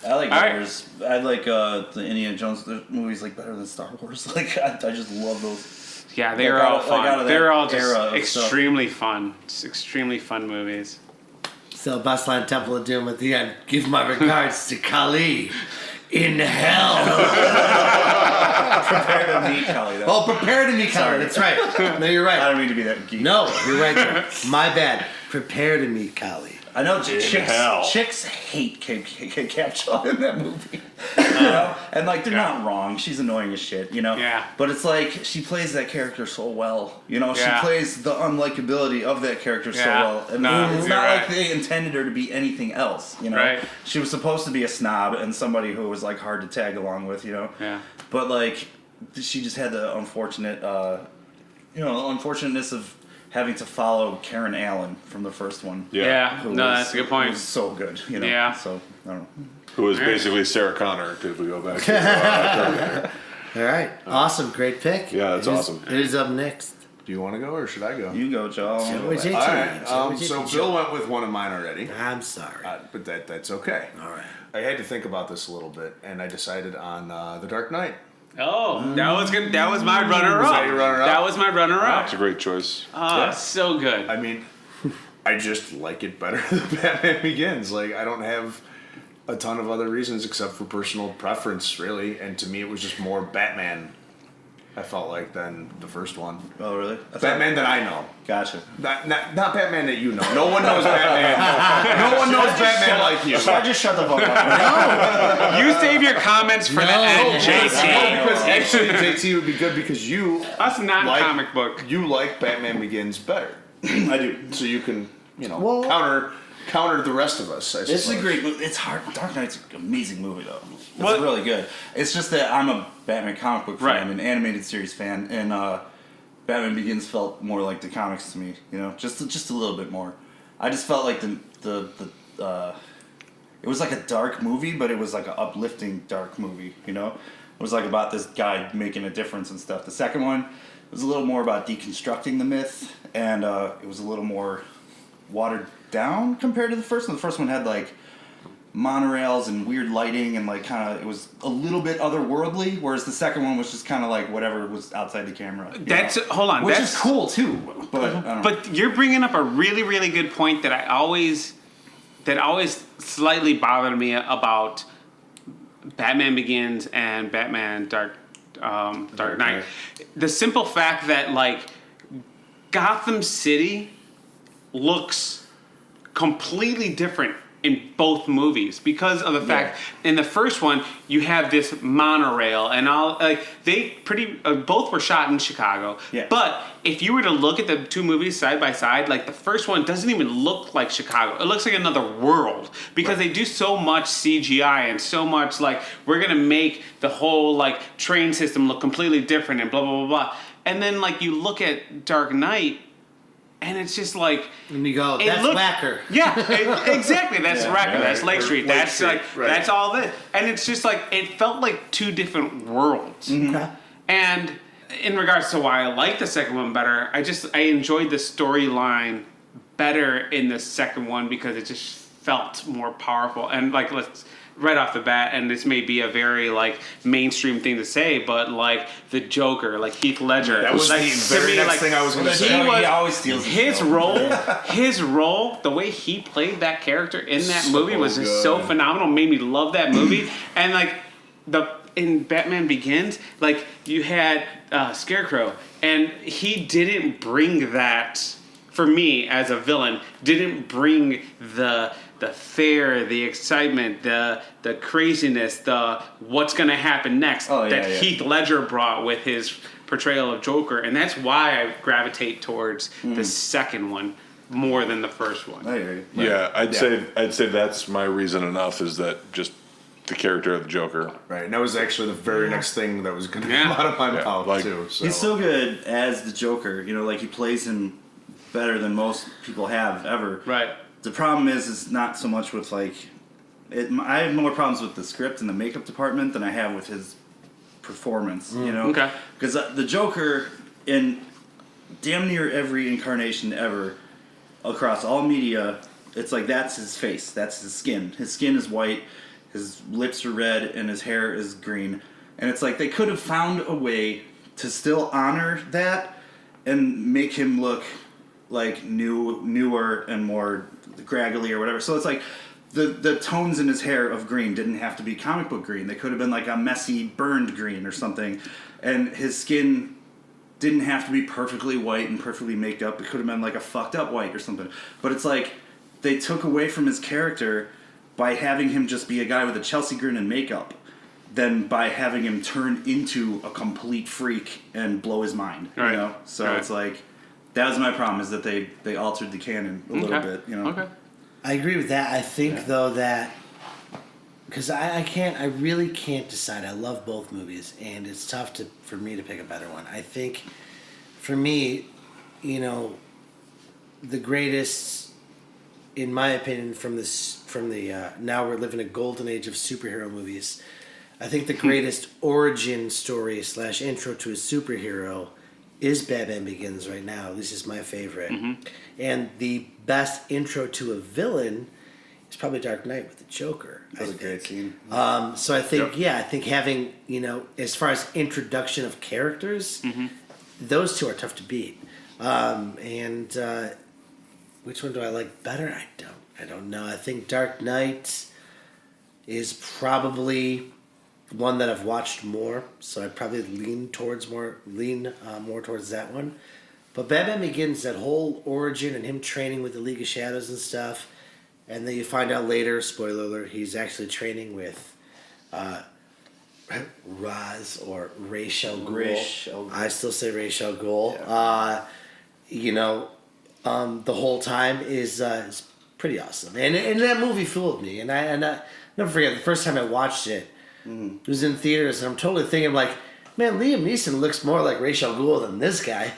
I like All right. Raiders. I like the Indiana Jones movies like better than Star Wars. Like I just love those. Yeah, they Like were all out of- like out fun. of They that were all era just of extremely fun. Just extremely fun movies. So, bus line Temple of Doom at the end. Give my regards to Kali in hell. Prepare to meet Kelly. Oh, prepare to meet Kali. Sorry. That's right. No, you're I right. don't mean to be that geek. No, you're right there. My bad. Prepare to meet Kali. I know hell. chicks hate Kate Capshaw in that movie. You know? And like they're not wrong. She's annoying as shit, you know? Yeah. But it's like she plays that character so well. You know, Yeah. she plays the unlikability of that character so Yeah. well. And No, it's you're not right. like they intended her to be anything else, you know? Right. She was supposed to be a snob and somebody who was like hard to tag along with, you know? Yeah. But like she just had the unfortunate unfortunateness of having to follow Karen Allen from the first one. Yeah. who No, was- that's a good who point. was so good, you know. Yeah. So I don't know. Who was basically Sarah Connor, if we go back to All right. Awesome. Great pick. Yeah, that's Who's- awesome. Who's up next? Do you want to go or should I go? You go, Joe. Joe or JT? All right. Joe or So JT? Bill went with one of mine already, I'm sorry. but that's okay. All right. I had to think about this a little bit, and I decided on The Dark Knight. Oh, that was good. That was my runner-up. Was that your runner-up? That was my runner-up. It's a great choice. Oh, Yeah. so good. I mean, I just like it better than Batman Begins. Like, I don't have a ton of other reasons except for personal preference, really. And to me, it was just more Batman, I felt like, than the first one. Oh, really? I thought- Batman that I know. Gotcha. Not Batman that you know. No one knows Batman. No one knows Batman like you. I just shut the fuck up? You save your comments for the end, No, JT. because actually, JT would be good because you Us not like- comic book. you like Batman Begins better, I do. so you can Well- counter the rest of us. I This is a suppose. great movie. It's hard. Dark Knight's an amazing movie, though. It's What- really good. It's just that I'm a Batman comic book fan, Right. an animated series fan, and Batman Begins felt more like the comics to me. You know, just a little bit more. I just felt like it was like a dark movie, but it was like an uplifting dark movie. You know, it was like about this guy making a difference and stuff. The second one was a little more about deconstructing the myth, and it was a little more watered down compared to the first one. The first one had like monorails and weird lighting and like kind of it was a little bit otherworldly, whereas the second one was just kind of like whatever was outside the camera. you That's know? hold on. which That's is cool too. But I don't know. But you're bringing up a really, really good point that always slightly bothered me about Batman Begins and Batman Dark Knight. The simple fact that like Gotham City looks completely different in both movies because of the fact in the first one you have this monorail and all like they both were shot in Chicago. Yeah. But if you were to look at the two movies side by side, like the first one doesn't even look like Chicago. It looks like another world because they do so much CGI and so much like we're gonna make the whole like train system look completely different and blah blah blah blah. And then like you look at Dark Knight. And it's just like, And you go, it that's looked- Wacker. Yeah, exactly. That's Racker. That's Lake Street. Lake That's Street, like right. that's all this. And it's just like it felt like two different worlds. Okay. And in regards to why I like the second one better, I enjoyed the storyline better in the second one because it just felt more powerful. And like let's right off the bat, and this may be a very like mainstream thing to say, but like the Joker, like Heath Ledger, That was like, the to very me, next like, thing I was gonna he say. was- He always steals the his show. his role, the way he played that character in that So movie was just so good. phenomenal. Made me love that movie, and like in Batman Begins, like you had Scarecrow, and he didn't bring that for me as a villain. Didn't bring the fear, the excitement, the craziness, the what's gonna happen next Oh, yeah, that yeah. Heath Ledger brought with his portrayal of Joker, and that's why I gravitate towards the second one more than the first one. I hear you. Yeah, I'd say that's my reason enough is that just the character of the Joker. Right, and that was actually the very next thing that was going to Yeah. come out of my Yeah, mouth like- too. So. He's so good as the Joker. You know, like he plays him better than most people have ever. Right. The problem is not so much with like, I have more problems with the script and the makeup department than I have with his performance. You know, Okay. because the Joker in damn near every incarnation ever across all media, it's like that's his face, that's his skin. His skin is white, his lips are red, and his hair is green. And it's like they could have found a way to still honor that and make him look like newer and more graggly or whatever. So it's like the tones in his hair of green didn't have to be comic book green. They could have been like a messy burned green or something. And his skin didn't have to be perfectly white and perfectly made up. It could have been like a fucked up white or something. But it's like they took away from his character by having him just be a guy with a Chelsea grin and makeup than by having him turn into a complete freak and blow his mind. Right. You know? So Right. it's like that was my problem is that they altered the canon a little bit, you know. Okay. I agree with that. I think though that because I really can't decide. I love both movies, and it's tough for me to pick a better one. I think for me, you know, the greatest, in my opinion, from the now we're living a golden age of superhero movies. I think the greatest origin story / intro to a superhero is Batman Begins right now. This is my favorite. And the best intro to a villain is probably Dark Knight with the Joker. That was a great scene. So I think, I think having, you know, as far as introduction of characters, those two are tough to beat. And which one do I like better? I don't know. I think Dark Knight is probably one that I've watched more, so I'd probably lean more towards that one. But Batman Begins, that whole origin and him training with the League of Shadows and stuff, and then you find out later, spoiler alert, he's actually training with Ra's or Ra's al Ghul. Ra's al Ghul. I still say Ra's al Ghul. You know, the whole time is pretty awesome, and that movie fooled me, and I never forget the first time I watched it. It was in theaters, and I'm totally thinking like, man, Liam Neeson looks more like Ra's al Ghul than this guy.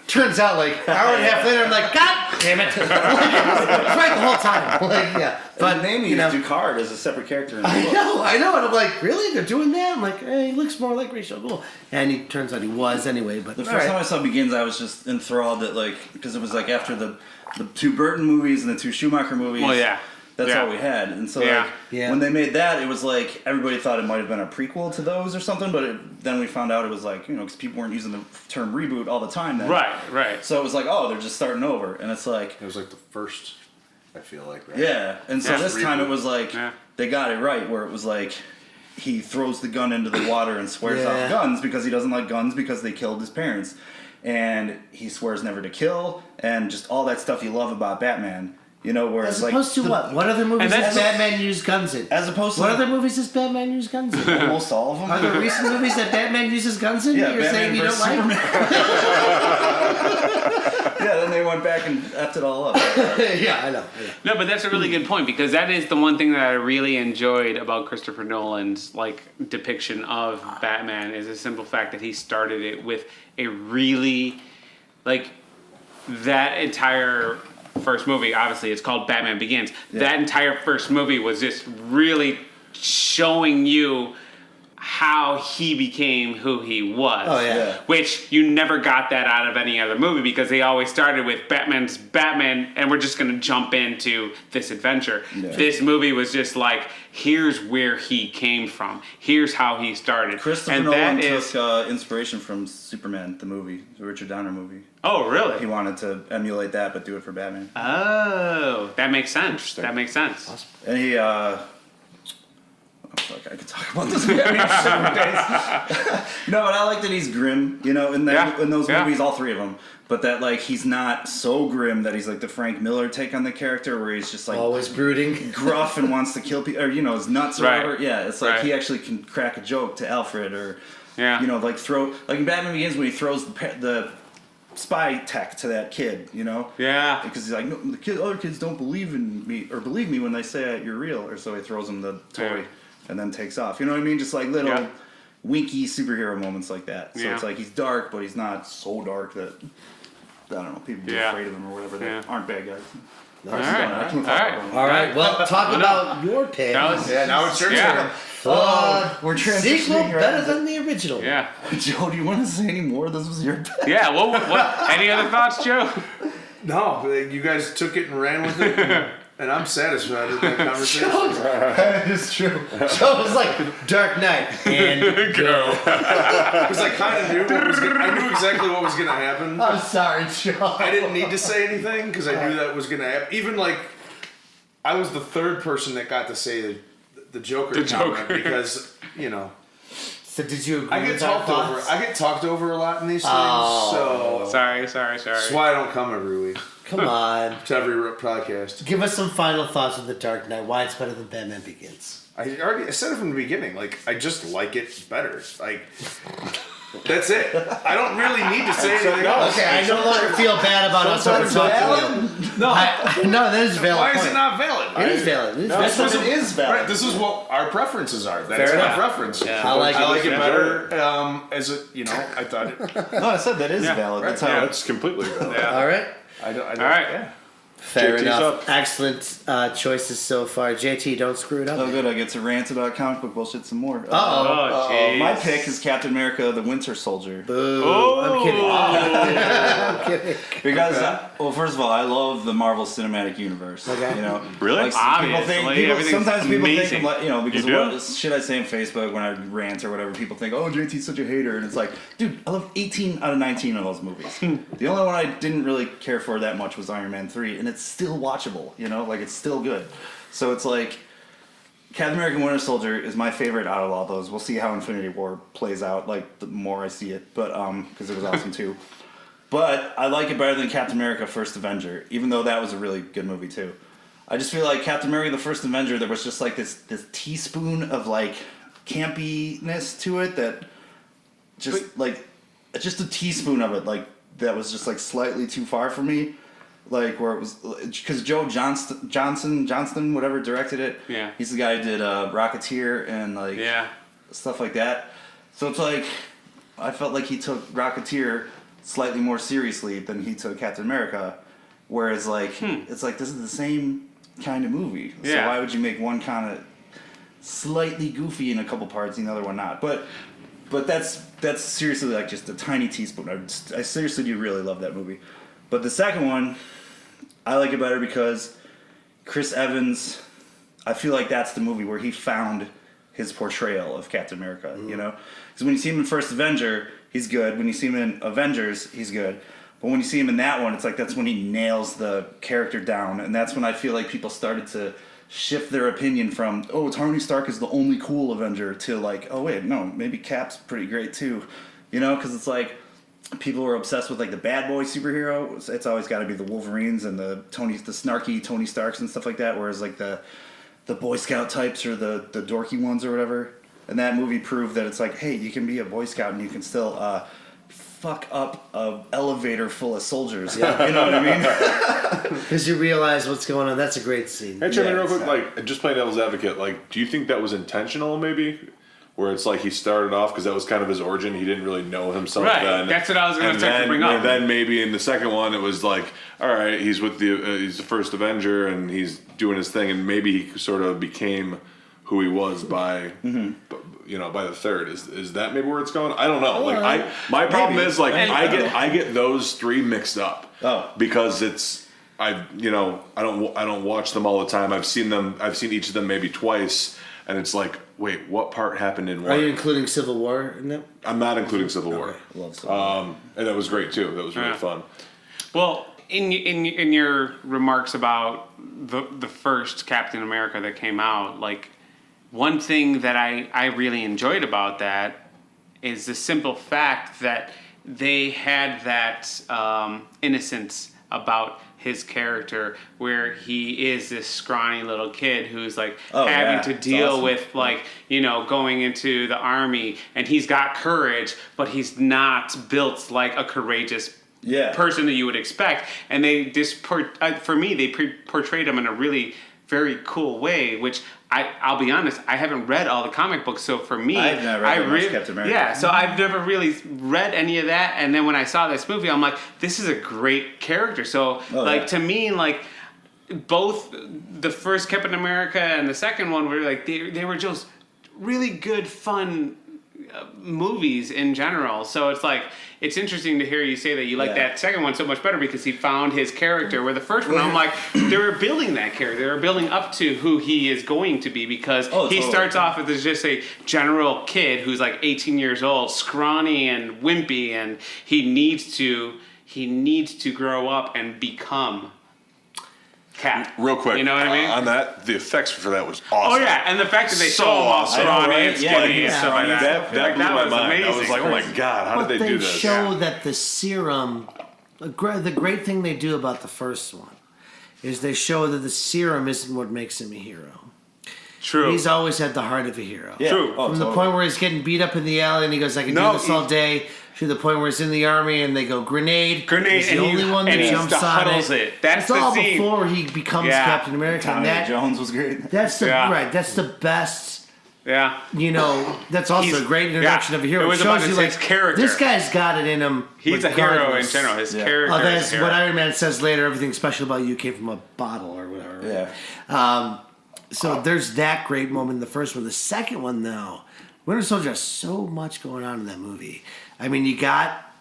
Turns out, like, an hour and a half later, I'm like, God damn it! It's right the whole time. Like, yeah, But name you know, Ducard as a separate character in the book. I know, and I'm like, really? They're doing that? I'm like, he looks more like Ra's al Ghul, and he turns out he was anyway. But The first time I saw Begins, I was just enthralled that like because it was like after the two Burton movies and the two Schumacher movies. Well, yeah. That's Yeah. all we had, and so Yeah. like Yeah. when they made that, it was like everybody thought it might have been a prequel to those or something, but then we found out it was like because people weren't using the term reboot all the time then. Right. So it was like, oh, they're just starting over, and it's like, It was like the first, I feel like, right? yeah. And so Yeah. this time it was like Yeah. they got it right, where it was like he throws the gun into the water and swears Yeah. off guns because he doesn't like guns because they killed his parents, and he swears never to kill, and just all that stuff you love about Batman. You know, whereas As like opposed to what? What other movies And does that's- Batman use guns in? as opposed to What other movies does Batman use guns in? almost all of them. Are there recent movies that Batman uses guns in? Yeah, You're Batman saying you don't versus like? Yeah, then they went back and effed it all up. Yeah, I know. No, but that's a really good point because that is the one thing that I really enjoyed about Christopher Nolan's like depiction of Batman is the simple fact that he started it with a really like that entire first movie. Obviously, it's called Batman Begins. Yeah. That entire first movie was just really showing you how he became who he was. Oh, yeah. Yeah. Which you never got that out of any other movie because they always started with Batman's Batman and we're just gonna jump into this adventure. Yeah. This movie was just like, here's where he came from. Here's how he started. Christopher and Nolan that is took inspiration from Superman, the movie, the Richard Donner movie. oh He really? wanted to emulate that, but do it for Batman. Oh, that makes sense. Interesting. That makes sense. And he, oh fuck, I could talk about this Batman shit for days. No, but I like that he's grim, you know, in that Yeah, in those yeah. movies, all three of them. But that like he's not so grim that he's like the Frank Miller take on the character, where he's just like Always brooding. gruff and wants to kill people, or you know, is nuts or Right. whatever. Yeah, it's like Right. he actually can crack a joke to Alfred, or Yeah. you know, like throw like in Batman Begins when he throws the spy tech to that kid, you know. Yeah. Because he's like, no, other kids don't believe in me or believe me when they say you're real, or so he throws him the toy Yeah. and then takes off. You know what I mean? Just like little Yeah. winky superhero moments like that. So Yeah. it's like he's dark, but he's not so dark that I don't know people be Yeah. afraid of him or whatever. That Yeah. aren't bad guys. All right. All right. All right, well, talk about your pick. That was- Yeah, now it's your Yeah. turn. We're Sequel transitioning. better than the original. Yeah. Joe, do you want to say any more? This was your pick. Yeah. What? Any other thoughts, Joe? No, you guys took it and ran with it, and I'm satisfied with that conversation. That is true. So it was like Dark Knight and go. Because I kind of knew I knew exactly what was going to happen. I'm sorry, Joe. I didn't need to say anything because I knew that was going to happen. Even like, I was the third person that got to say the Joker The comment Joker. because, you know, So did you agree I get with our talked over. thoughts? I get talked over a lot in these things, Oh. so Sorry. that's why I don't come every week Come on. to every podcast. Give us some final thoughts of The Dark Knight. Why it's better than Batman Begins. I said it from the beginning. Like, I just like it better. Like, that's it. I don't really need to say anything else. Okay, I no longer feel bad about us over talking to you. No, no, that is a valid Why point. is it not valid? It is valid. It is valid. This was It is valid. Right, this is what our preferences are. That's Fair my enough. preference. Yeah. I like it. I like it Yeah. better as a, you know, I thought it. No, I said that is Yeah, valid. That's right, how yeah. That's completely valid. Yeah. All right. I don't All right. Yeah. Fair JT's enough. up. Excellent choices so far. JT, don't screw it up. Oh, good. I get to rant about comic book bullshit some more. Uh-oh. Oh, jeez. My pick is Captain America: The Winter Soldier. Boo. Oh. I'm kidding. I'm kidding. Because, well, first of all, I love the Marvel Cinematic Universe. Okay. You know, Really? Like, Obviously, everything's sometimes people think, amazing. I'm like, you know, because You of do? what shit I say on Facebook when I rant or whatever, people think, oh, JT's such a hater, and it's like, dude, I love 18 out of 19 of those movies. The only one I didn't really care for that much was Iron Man 3, and it's still watchable. You know, like it's still good. So it's like. Captain America: Winter Soldier is my favorite out of all those. We'll see how Infinity War plays out. Like the more I see it, but because it was awesome too. But I like it better than Captain America: First Avenger, even though that was a really good movie too. I just feel like Captain America: The First Avenger, there was just like this teaspoon of like campiness to it that just like just a teaspoon of it like that was just like slightly too far for me. Like where it was because Joe Johnston, whatever directed it. Yeah. He's the guy who did Rocketeer and like Yeah. stuff like that. So it's like I felt like he took Rocketeer slightly more seriously than he took Captain America. Whereas like it's like this is the same kind of movie. So Yeah. why would you make one kind of slightly goofy in a couple parts and the other one not? But that's seriously like just a tiny teaspoon. I seriously do really love that movie. But the second one, I like it better because Chris Evans, I feel like that's the movie where he found his portrayal of Captain America, you know? Because when you see him in First Avenger, he's good. When you see him in Avengers, he's good. But when you see him in that one, it's like that's when he nails the character down. And that's when I feel like people started to shift their opinion from, oh, Tony Stark is the only cool Avenger, to like, oh, wait, no, maybe Cap's pretty great too. You know? Because it's like, people were obsessed with like the bad boy superhero. It's always got to be the Wolverines and the snarky Tony Starks and stuff like that. Whereas like the Boy Scout types or the dorky ones or whatever. And that movie proved that it's like, hey, you can be a Boy Scout and you can still fuck up a elevator full of soldiers. Yeah. You know what I mean? Because you realize what's going on. That's a great scene. Hey, Jimmy, Yeah, real quick, exactly. like, just playing devil's advocate, like, do you think that was intentional, maybe? Where it's like he started off, because that was kind of his origin, he didn't really know himself Right, then. that's what I was gonna And start to then- bring up. And then maybe in the second one, it was like, all right, he's with he's the first Avenger, and he's doing his thing, and maybe he sort of became who he was by, by the third. Is that maybe where it's going? I don't know. Like, my problem is, like, I get those three mixed up. Oh. Because it's, I don't watch them all the time. I've seen each of them maybe twice, and it's like, wait, what part happened in Are what? you including Civil War in that? I'm not including Civil War. Love Civil War. And that was great too. That was really Yeah. fun. Well, in your remarks about the first Captain America that came out, like one thing that I really enjoyed about that is the simple fact that they had that innocence about his character, where he is this scrawny little kid who's like having to it's deal awesome. with like, going into the army, and he's got courage, but he's not built like a courageous person that you would expect. And they just for me, they portrayed him in a really very cool way, which I'll be honest, I haven't read all the comic books, so for me, I've never read much Captain America. Yeah, so I've never really read any of that, and then when I saw this movie, I'm like, this is a great character. So to me, like both the first Captain America and the second one were like they were just really good, fun movies in general. So it's like, it's interesting to hear you say that you like that second one so much better because he found his character, where the first one, I'm like, they were building that character. They were building up to who he is going to be, because he starts off as just a general kid who's like 18 years old, scrawny and wimpy, and he needs to grow up and become Cap. Real quick, You know what I mean? On that, the effects for that was awesome. Oh yeah, and the fact that they So show him all awesome. scrawny I know, and right? skinny Yeah, and stuff like that. That blew my was mind. I was amazing. like, oh my god, how But did they do this? show that the serum, the great thing they do about the first one is they show that the serum isn't what makes him a hero. True. He's always had the heart of a hero. Yeah. True. Oh, From the point where he's getting beat up in the alley and he goes, I can do this all day, to the point where he's in the army and they go, grenade. He's the and only one that and he jumps on huddles it. That's It's the all scene. before he becomes Yeah. Captain America. Tommy And Lee that, Jones was great. that's the Yeah. that's the best. Yeah. That's also He's- a great introduction yeah. of a hero. It was shows about you his character. This guy's got it in him. He's a hero in regardless. general. His Yeah. character Oh, is that's a hero. what Iron Man says later. Everything special about you came from a bottle or whatever. Yeah. So there's that great moment in the first one. The second one, though, Winter Soldier has so much going on in that movie. I mean, you got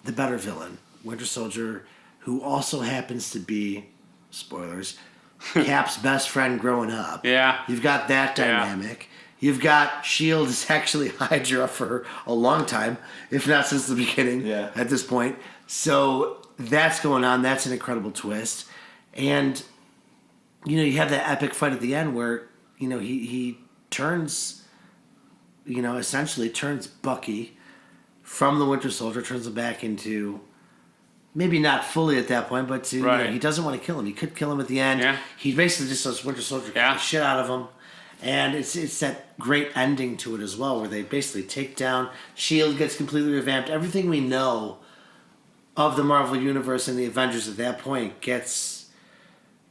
the better villain, Winter Soldier, who also happens to be, spoilers, Cap's best friend growing up. Yeah. You've got that Yeah. dynamic. You've got S.H.I.E.L.D. is actually Hydra for a long time, if not since the beginning at this point. So that's going on. That's an incredible twist. And, you have that epic fight at the end where, he turns, essentially turns Bucky from the Winter Soldier, turns him back into, maybe not fully at that point, but to, he doesn't want to kill him. He could kill him at the end. Yeah. He basically just lets Winter Soldier kick the shit out of him. And it's that great ending to it as well, where they basically take down, S.H.I.E.L.D. gets completely revamped. Everything we know of the Marvel Universe and the Avengers at that point gets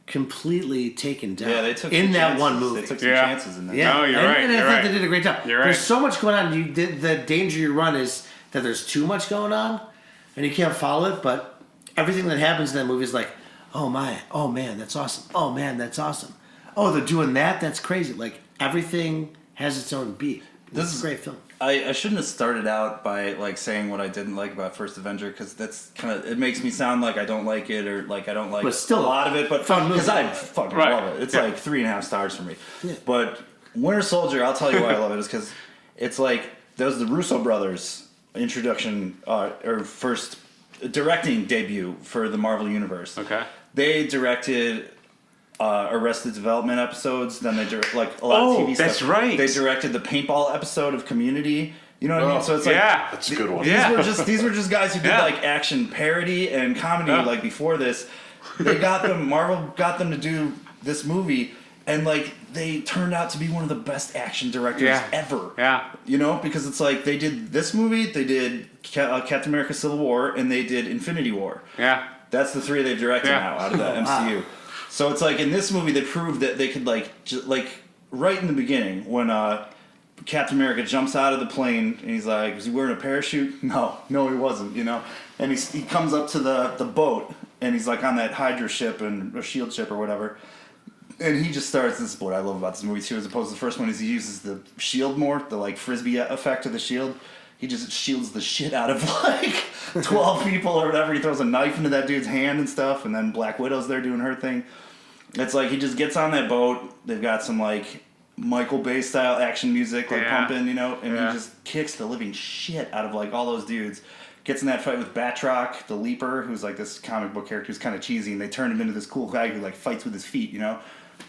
completely taken down. Yeah, they took in some that chances. one movie. They took some Yeah. chances in that. Yeah, No, you're and, right, And I you're thought right. they did a great job. You're right. There's so much going on. The danger you run is that there's too much going on, and you can't follow it. But everything that happens in that movie is like, oh man, that's awesome. Oh man, that's awesome. Oh, they're doing that. That's crazy. Like everything has its own beat. This is a great film. I shouldn't have started out by like saying what I didn't like about First Avenger, because that's kind of, it makes me sound like I don't like it, or like I don't like But still a lot of it, but fun movie. because I fucking love it. It's like 3.5 stars for me. Yeah. But Winter Soldier, I'll tell you why I love it, is because it's like that was the Russo brothers introduction or first directing debut for the Marvel Universe. Okay. They directed Arrested Development episodes. Then they like a lot of TV stuff. that's right. They directed the paintball episode of Community. You know what I mean? So it's like yeah. That's a good one. Yeah. these were just guys who did Yeah. like action parody and comedy Yeah. like before this. They got them. Marvel got them to do this movie, and like they turned out to be one of the best action directors Yeah. ever. Yeah. You know, because it's like they did this movie, they did Captain America: Civil War, and they did Infinity War. Yeah. That's the three they've directed Yeah. now out of the MCU. So it's like in this movie they proved that they could like right in the beginning when Captain America jumps out of the plane and he's like, was he wearing a parachute? No, he wasn't, you know. And he comes up to the boat and he's like on that Hydra ship and or Shield ship or whatever. And he just starts. This is what I love about this movie too, as opposed to the first one, is he uses the shield more, the like frisbee effect of the shield. He just shields the shit out of like 12 people or whatever. He throws a knife into that dude's hand and stuff, and then Black Widow's there doing her thing. It's like he just gets on that boat. They've got some like Michael Bay style action music like Yeah. pumping, you know, and Yeah. he just kicks the living shit out of like all those dudes. Gets in that fight with Batroc, the Leaper, who's like this comic book character who's kind of cheesy, and they turn him into this cool guy who like fights with his feet, you know.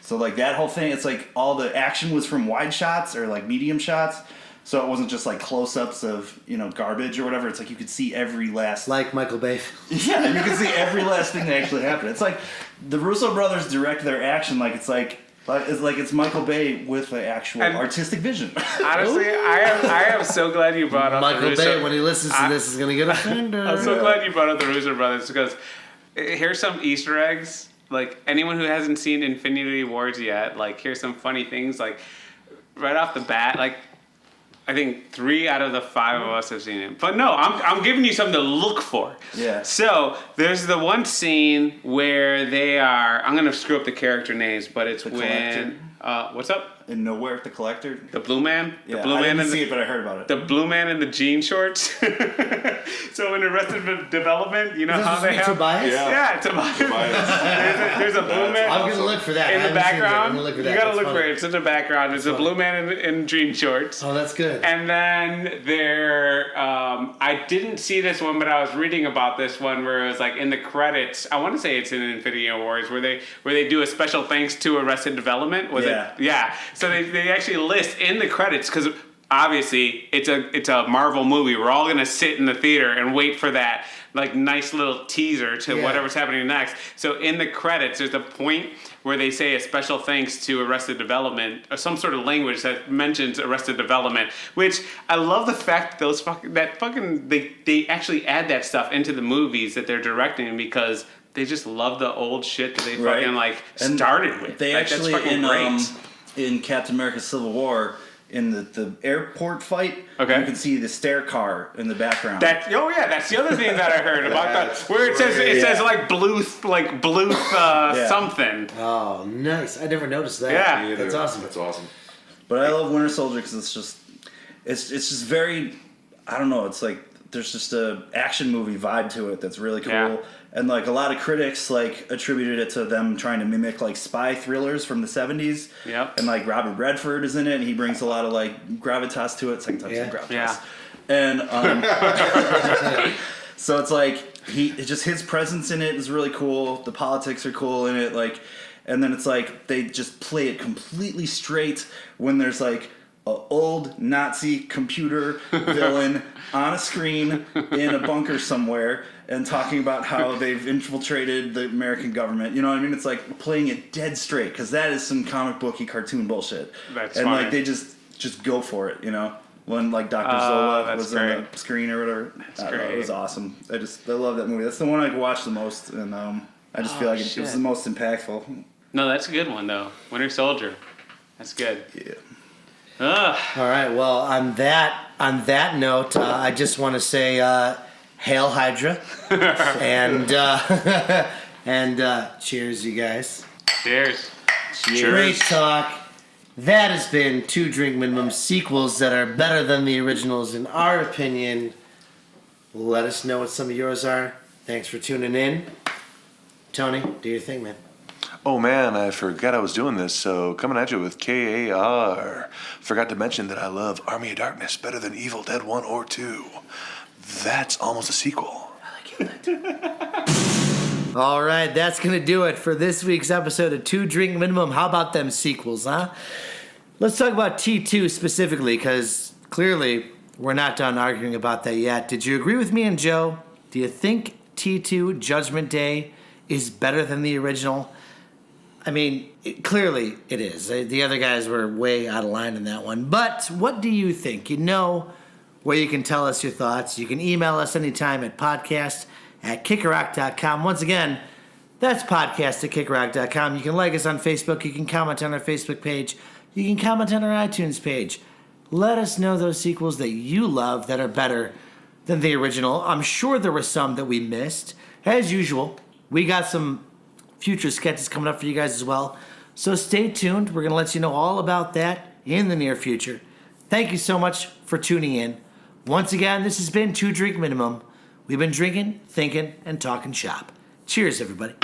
So like that whole thing, it's like all the action was from wide shots or like medium shots. So it wasn't just like close-ups of, you know, garbage or whatever. It's like you could see every last Like Michael Bay. yeah, you can see every last thing that actually happened. It's like the Russo brothers direct their action like it's Michael Bay with the actual And- artistic vision. Honestly, I am so glad you brought up the Michael Russo. Bay, when he listens to this, is going to get offended. I'm so glad you brought up the Russo brothers because here's some Easter eggs. Like anyone who hasn't seen Infinity Wars yet, like here's some funny things. Like right off the bat, like I think 3 out of the 5 of us have seen it. But no, I'm giving you something to look for. Yeah. So there's the one scene where they are. I'm gonna screw up the character names, but it's The when. What's up? And Nowhere the Collector. The Blue Man. Yeah, The Blue I Man didn't and see the, it, but I heard about it. the Blue Man in the jean shorts. So in Arrested Development, you know This how was they me, have. Tobias? Yeah, Tobias. There's a blue man I'm going to look for that. in I the haven't seen that. I'm background. gonna look for You that. gotta That's look funny. for it. It's in the background. There's a funny. blue man in jean shorts. Oh, that's good. And then there, I didn't see this one, but I was reading about this one where it was like in the credits. I want to say it's in Infinity Wars where they do a special thanks to Arrested Development. Was Yeah. it? Yeah. So they actually list in the credits because obviously it's a Marvel movie. We're all gonna sit in the theater and wait for that like nice little teaser to Yeah. whatever's happening next. So in the credits, there's a point where they say a special thanks to Arrested Development or some sort of language that mentions Arrested Development, which I love the fact they actually add that stuff into the movies that they're directing because they just love the old shit that they Right. fucking like And started with. They Like, that's actually fucking great. in Captain America: Civil War, in the airport fight, Okay. you can see the stair car in the background. That's the other thing that I heard about that, That's where it says Yeah. like Bluth Yeah. something. Oh, nice. I never noticed that. Yeah. That's awesome. That's awesome. But I love Winter Soldier because it's just very, I don't know. It's like there's just a action movie vibe to it that's really cool. Yeah. And like a lot of critics like attributed it to them trying to mimic like spy thrillers from the 70s. Yep. And like Robert Redford is in it, and he brings a lot of like gravitas to it. Second time Yeah. gravitas. Yeah. And so it's like just his presence in it is really cool. The politics are cool in it, like, and then it's like they just play it completely straight when there's like an old Nazi computer villain on a screen in a bunker somewhere and talking about how they've infiltrated the American government. You know what I mean? It's like playing it dead straight because that is some comic booky cartoon bullshit. That's and funny. like they just go for it, you know. When like Dr. Oh, Zola that's was on great. the screen or whatever, I don't know, great. it was awesome. I love that movie. That's the one I watch the most, and I just feel like it was shit. the most impactful. No, that's a good one though. Winter Soldier. That's good. Yeah. Ugh. All right. Well, on that note, I just want to say, hail Hydra, and cheers, you guys. Cheers. Great talk. That has been 2 Drink Minimum sequels that are better than the originals in our opinion. Let us know what some of yours are. Thanks for tuning in. Tony, do your thing, man. Oh man, I forgot I was doing this, so coming at you with KAR. Forgot to mention that I love Army of Darkness better than Evil Dead 1 or 2. That's almost a sequel. All right, that's going to do it for this week's episode of 2 Drink Minimum. How about them sequels, huh? Let's talk about T2 specifically, because clearly we're not done arguing about that yet. Did you agree with me and Joe? Do you think T2 Judgment Day is better than the original? I mean, clearly it is. The other guys were way out of line in that one. But what do you think? You know where you can tell us your thoughts. You can email us anytime at podcast@kickarock.com. Once again, that's podcast@kickarock.com. You can like us on Facebook. You can comment on our Facebook page. You can comment on our iTunes page. Let us know those sequels that you love that are better than the original. I'm sure there were some that we missed. As usual, we got some future sketches coming up for you guys as well. So stay tuned. We're going to let you know all about that in the near future. Thank you so much for tuning in. Once again, this has been 2 Drink Minimum. We've been drinking, thinking, and talking shop. Cheers, everybody.